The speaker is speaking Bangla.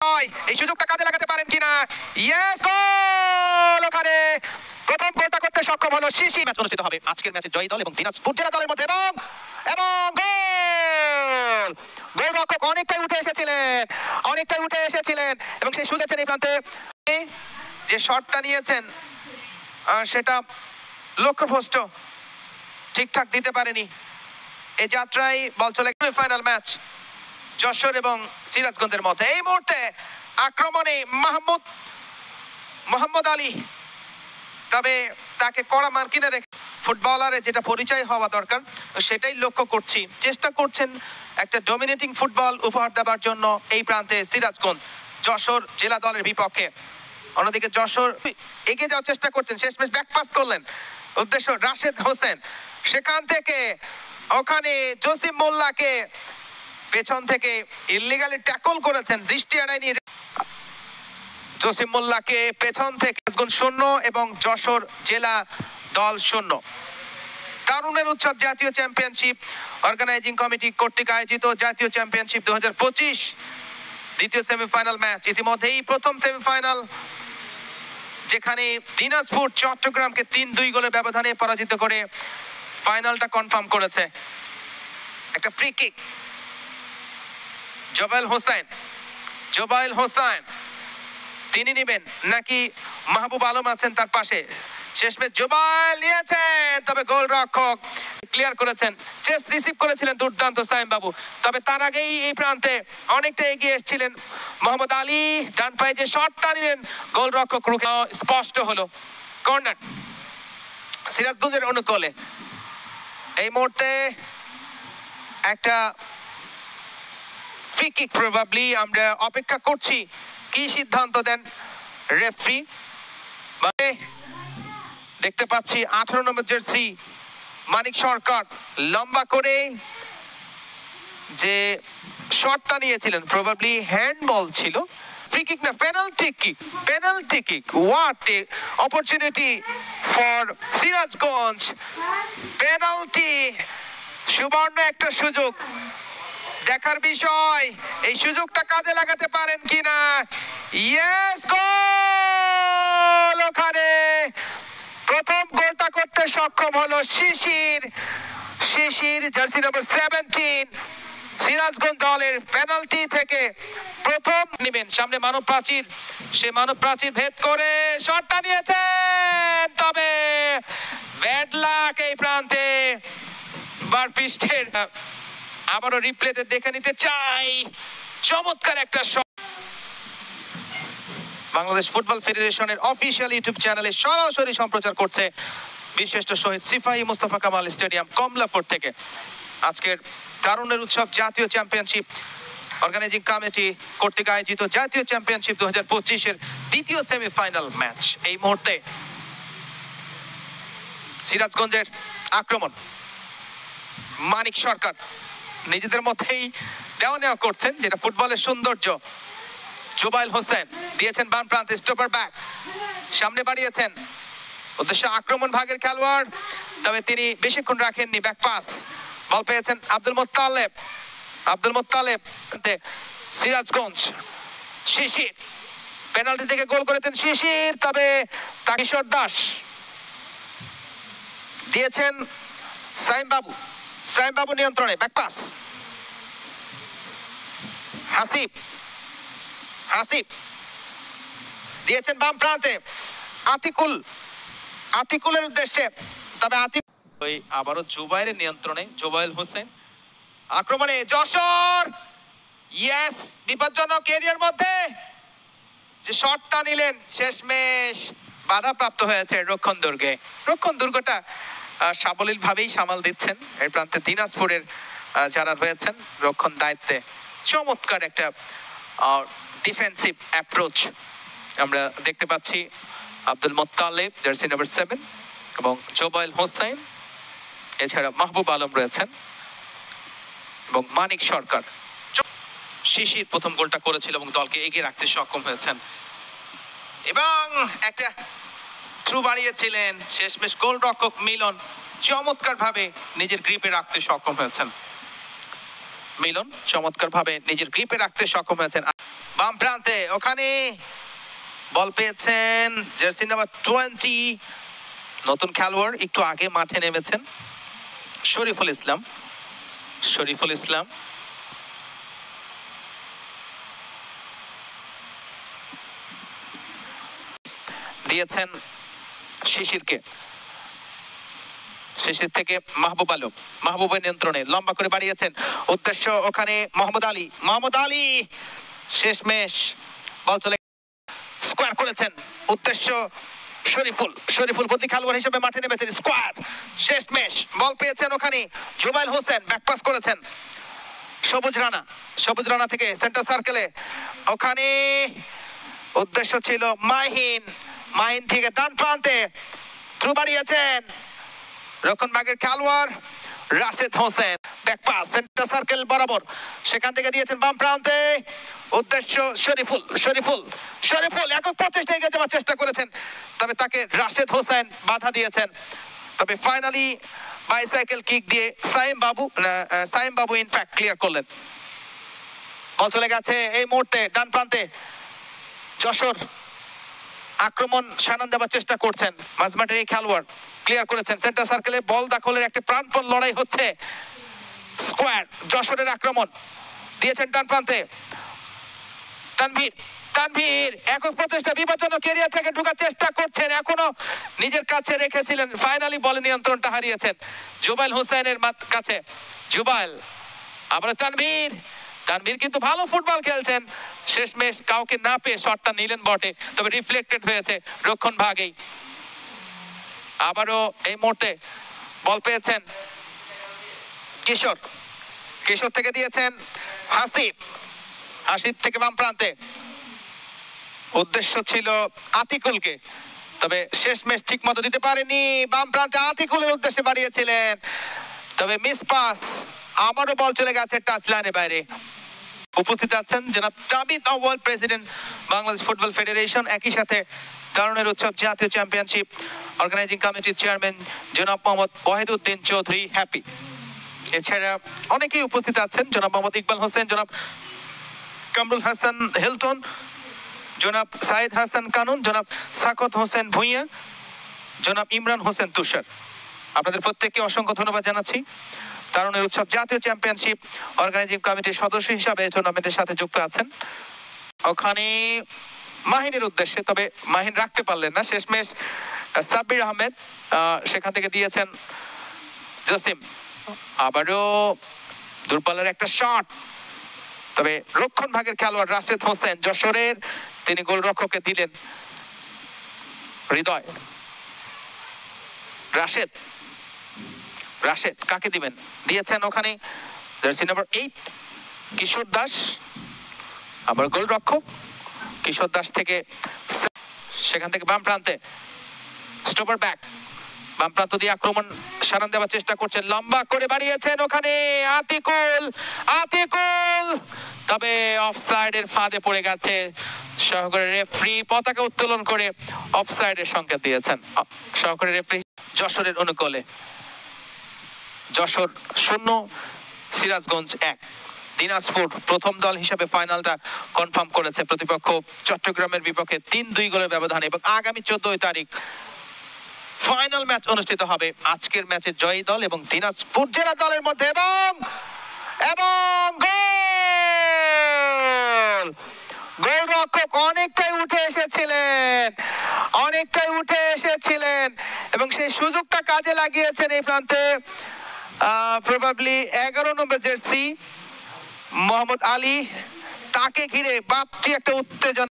এই সুযোগটা কাজে লাগাতে পারেন কিনা। ইয়েস, গোল! ওখানে প্রথম গোলটা করতে সক্ষম হলো শিশির। ম্যাচ অনুষ্ঠিত হবে আজকের ম্যাচে জয়ী দল এবং দিনাজপুর জেলা দলের মধ্যে এবং গোল! গোলরক্ষক অনেকটাই উঠে এসেছিলেন এবং সেই সুযোগ এই প্রান্তে যে শটটা নিয়েছেন সেটা লক্ষ্যভ্রষ্ট, ঠিকঠাক দিতে পারেনি। এই যাত্রায় বল চলে ফাইনাল ম্যাচ যশোর এবং সিরাজগঞ্জের মধ্যে। এই মুহূর্তে আক্রমণে মোহাম্মদ আলী, তবে তাকে কড়া মার্কিনে রেখে ফুটবলারের যেটা পরিচয় হওয়া দরকার সেটাই লক্ষ্য করছি। চেষ্টা করছেন একটা ডমিনেটিং ফুটবল উপহার দেওয়ার জন্য এই প্রান্তে সিরাজগঞ্জ যশোর জেলা দলের বিপক্ষে। অন্যদিকে যশোর এগিয়ে যাওয়ার চেষ্টা করছেন, শেষমেশ ব্যাক পাস করলেন, উদ্দেশ্য রাশেদ হোসেন, সেখান থেকে ওখানে জসিম মোল্লাকে পেছন থেকে ইল্লিগালি ট্যাকল করেছেন, দৃষ্টি এড়ায়নি জসিম মোল্লাকে পেছন থেকে। শূন্য এবং যশোর জেলা দল শূন্য। তারুণের উৎসব জাতীয় চ্যাম্পিয়নশিপ অর্গানাইজিং কমিটি কর্তৃক আয়োজিত জাতীয় চ্যাম্পিয়নশিপ 2025 দ্বিতীয় সেমিফাইনাল ম্যাচ। ইতিমধ্যেই প্রথম সেমিফাইনাল, যেখানে দিনাজপুর চট্টগ্রামকে 3-2 গোলের ব্যবধানে পরাজিত করে ফাইনালটা কনফার্ম করেছে। একটা ফ্রি কিক, জোবাইল হোসেন তিনি নেবেন নাকি মাহবুব আলম আছেন তার পাশে। শেষমেশ জোবাইল নিয়েছেন, তবে গোলরক্ষক ক্লিয়ার করেছেন। চেস রিসিভ করেছিলেন দুর্দান্ত সাইম বাবু, তবে তার আগেই এই প্রান্তে অনেকটা এগিয়ে এসেছিলেন মোহাম্মদ আলী। ডান পায়ে যে শটটা নিলেন গোলরক্ষক রুখে, স্পষ্ট হলো কর্নার সিরাজগঞ্জের অনুকূলে। এই মুহূর্তে একটা ফ্রি কিক, প্রবাবলি আমরা অপেক্ষা করছি কি সিদ্ধান্ত দেন রেফারি। দেখতে পাচ্ছি 18 নম্বর জার্সি মানিক সরকার লম্বা করে যে শটটা নিয়েছিলেন, প্রবাবলি হ্যান্ডবল ছিল। ফ্রি কিক না, penalty kick. What a opportunity for Sirajganj. Penalty, সুবর্ণ একটা সুযোগ, দেখার বিষয় এই সুযোগটা কাজে লাগাতে পারেন কিনা। ইয়েস, গোল! ওখানে প্রথম গোলটা করতে সক্ষম হলো শিশির জার্সি নম্বর 17 সিরাজগঞ্জ দলের। পেনাল্টি থেকে প্রথম নেবেন, সামনে মানব প্রাচীর, সে মানব প্রাচীর ভেদ করে শটটা নিয়েছেন, তবে ব্যাড লাক এই প্রান্তে। বার পৃষ্ঠের আবারও রিপ্লেতে দেখে নিতে চাই, চমৎকার একটা শট। বাংলাদেশ ফুটবল ফেডারেশনের অফিসিয়াল ইউটিউব চ্যানেলে সরাসরি সম্প্রচার করছে বিশিষ্ট শহীদ সিপাহী মোস্তফা কামাল স্টেডিয়াম কমলাপুর থেকে আজকের তারুণের উৎসব জাতীয় চ্যাম্পিয়নশিপ অর্গানাইজিং কমিটি কর্তৃক আয়োজিত জাতীয় চ্যাম্পিয়নশিপ 2025-এর দ্বিতীয় সেমিফাইনাল ম্যাচ। এই মুহূর্তে সিরাজগঞ্জের আক্রমণ, মানিক সরকার নিজেদের মধ্যেই দেওয়া নেওয়া করছেন, যেটা ফুটবলের সৌন্দর্য। জোবাইল হোসেন দিয়েছেন বাম প্রান্তে, স্টপার ব্যাক সামনে বাড়িয়েছেন, উদ্দেশ্য আক্রমণ ভাগের খেলোয়াড়, তবে তিনি বেশিক্ষণ রাখেননি। ব্যাক পাস, বল পেয়েছেন আব্দুল মোত্তালেব। সিরাজগঞ্জ শিশির পেনাল্টি থেকে গোল করেছেন শিশির, তবে কিশোর দাস দিয়েছেন সাইম বাবু নিয়ন্ত্রণে। ব্যাক পাস, হাসিব দিয়েছেন বাম প্রান্তে আতিকুলের উদ্দেশ্যে, তবে আবারও জুবাইরের নিয়ন্ত্রণে। জোবাইল হোসেন আক্রমণে, যশোর ইয়েস, বিপজ্জনক এরিয়ার মধ্যে যে শটটা নিলেন শেষমেশ বাধাপ্রাপ্ত হয়েছে রক্ষণ দুর্গটা সাবলীল ভাবেই সামাল দিচ্ছেন এই প্রান্তে দিনাজপুরের যারা রয়েছেন রক্ষণ দায়িত্বে। চমৎকার একটা ডিফেন্সিভ অ্যাপ্রোচ আমরা দেখতে পাচ্ছি। আব্দুল মোত্তালেব জার্সি নাম্বার 7 এবং জোবাইল হোসেন, এছাড়া মাহবুব আলম রয়েছেন এবং মানিক সরকার। শিশির প্রথম গোলটা করেছিল এবং দলকে এগিয়ে রাখতে সক্ষম হয়েছেন এবং একটা থ্রু বাড়িয়েছিলেন, শেষমেশ গোলরক্ষক মিলন চমৎকার ভাবে নিজের গ্রিপে রাখতে সক্ষম হয়েছেন। মিলন চমৎকার ভাবে নিজের গ্রিপে রাখতে সক্ষম হয়েছেন। বাম প্রান্তে ওখানে বল পেয়েছেন জার্সি নাম্বার 20 নতুন খেলোয়াড়, একটু আগে মাঠে নেমেছেন শরীফুল ইসলাম। শরীফুল ইসলাম দিয়েছেন শিশিরকে, শিশির থেকে মাহবুব আলম, মাহবুবের নিয়ন্ত্রণে লম্বা করে বাড়িয়েছেন, উদ্দেশ্য ওখানে মোহাম্মদ আলী, মোহাম্মদ আলী শেষমেশ বল চলে স্কোয়ার করেছেন, উদ্দেশ্য শরীফুল, শরীফুল প্রতি খেলোয়াড় হিসেবে মাঠে নেমেছেন, স্কোয়ার শেষমেশ বল পেয়েছেন ওখানে জুবাইল হোসেন, ব্যাকপাস করেছেন সবুজ রানা, সবুজ রানা থেকে সেন্টার সার্কেলে ওখানে উদ্দেশ্য ছিল মাহিন, মাহিন থেকে ডান প্রান্তে থ্রু বাড়িয়েছেন রক্ষণভাগের খেলোয়াড় Rashed Hossain, back pass centre circle বরাবর, সেখান থেকে দিয়েছেন বাম প্রান্তে উদ্দেশ্য শরীফুল, শরীফুল, শরীফুল একক প্রচেষ্টা এগিয়ে যাওয়ার চেষ্টা করেছেন, তবে তাকে রাশেদ হোসেন বাধা দিয়েছেন। তবে ফাইনালি বাইসাইকেল কিক দিয়ে সাইম বাবু ইনফ্যাক্ট ক্লিয়ার করলেন। বল চলে গেছে এই মুহূর্তে ডান প্রান্তে, যশোর আক্রমণ সানান দেওয়ার চেষ্টা করছেন, মাঝমাঠের এই খেলোয়াড় ক্লিয়ার করেছেন সেন্টার সার্কেলে, বল দখলের একটা প্রাণপণ লড়াই হচ্ছে, স্কোয়ার যশোরের আক্রমণ দিয়েছেন ডান প্রান্তে তানভীর, তানভীর একক প্রচেষ্টা বিপজ্জনক এরিয়া থেকে ঢোকার চেষ্টা করছেন, এখনো নিজের কাছে রেখেছিলেন, ফাইনালি বলে নিয়ন্ত্রণটা হারিয়েছেন জুবাইল হোসেনের কাছে, জুবাইল আবার তানভীর, তানভীর কিন্তু ভালো ফুটবল খেলছেন, শেষমেশ কাউকে না পেয়ে শটটা নিলেন বটে, তবে রিফ্লেক্টেড হয়েছে রক্ষণ ভাগেই। আবারও এই মুহূর্তে বল পেয়েছেন কিশোর, কিশোর থেকে দিয়েছেন হাসিব, হাসিব থেকে বাম প্রান্তে উদ্দেশ্য ছিল আতিকুলকে, তবে শেষমেশ ঠিক মতো দিতে পারেনি, বাম প্রান্তে আতিকুলের উদ্দেশ্যে বাড়িয়েছিলেন, তবে মিস পাস, আবারও বল চলে গেছে টাচ লাইনের বাইরে। উপস্থিত আছেন জনাব তাবিদ আউয়াল, প্রেসিডেন্ট বাংলাদেশ ফুটবল ফেডারেশন, একই সাথে দারুণের উৎসব জাতীয় চ্যাম্পিয়নশিপ অর্গানাইজিং কমিটির চেয়ারম্যান জনাব মোহাম্মদ ওয়াহিদুদ্দিন চৌধুরী হ্যাপি। এছাড়া অনেকেই উপস্থিত আছেন, জনাব মোহাম্মদ ইকবাল হোসেন, জনাব কামরুল হাসান হিলটন, জনাব সাইদ হাসান কানুন, জনাব সাকত হোসেন ভুঁইয়া, জনাব ইমরান হোসেন তুষার। আপনাদের প্রত্যেককে অসংখ্য ধন্যবাদ জানাচ্ছি। দারুণের উৎসব জাতীয় চ্যাম্পিয়নশিপ অর্গানাইজিং কমিটির সদস্য হিসাবে টুর্নামেন্টের সাথে যুক্ত আছেন। ওখানে মাহিনের উদ্দেশ্যে, তবে মাহিন রাখতে পারলেন না, শেষমেশ সাব্বির আহমেদ সেখান থেকে দিয়েছেন জসিম, আবারও দূরপাল্লার একটা শট, তবে রক্ষণ ভাগের খেলোয়াড় রাশেদ হোসেন যশোরের, তিনি গোলরক্ষককে দিলেন হৃদয়, রাশেদ, রাশেদ কাকে দিবেন, দিয়েছেন ওখানে জার্সি নাম্বার 8 কিশোর দাস, আবার গোলরক্ষক কিশোর দাস থেকে, সেখান থেকে বাম প্রান্তে স্টপার ব্যাক, বাম প্রান্ত দিয়ে আক্রমণ সারান দেওয়ার চেষ্টা করছেন, লম্বা করে বাড়িয়েছেন ওখানে আতিকুল, আতিকুল, তবে অফসাইডের ফাঁদে পড়ে গেছে, সহকারী রেফারি পতাকা উত্তোলন করে অফসাইডের সংকেত দিয়েছেন সহকারী রেফারি। যশোরের অনুকূলে যশোর 0 সিরাজগঞ্জ 1। দিনাজপুর প্রথম দল হিসেবে ফাইনালটা কনফার্ম করেছে, প্রতিপক্ষ চট্টগ্রামের বিপক্ষে 3-2 গোলের ব্যবধানে, এবং আগামী 14 তারিখ ফাইনাল ম্যাচ অনুষ্ঠিত হবে। আজকের ম্যাচে জয়ী দল এবং দিনাজপুর জেলা দলের মধ্যে, এবং গোল, গোলরক্ষক অনেকটাই উঠে এসেছিলেন, অনেকটাই উঠে এসেছিলেন, এবং সেই সুযোগটা কাজে লাগিয়েছেন এই প্রান্তে প্রবাবলি 11 নম্বর জার্সি মোহাম্মদ আলী, তাকে ঘিরে বাড়তি একটা উত্তেজনা।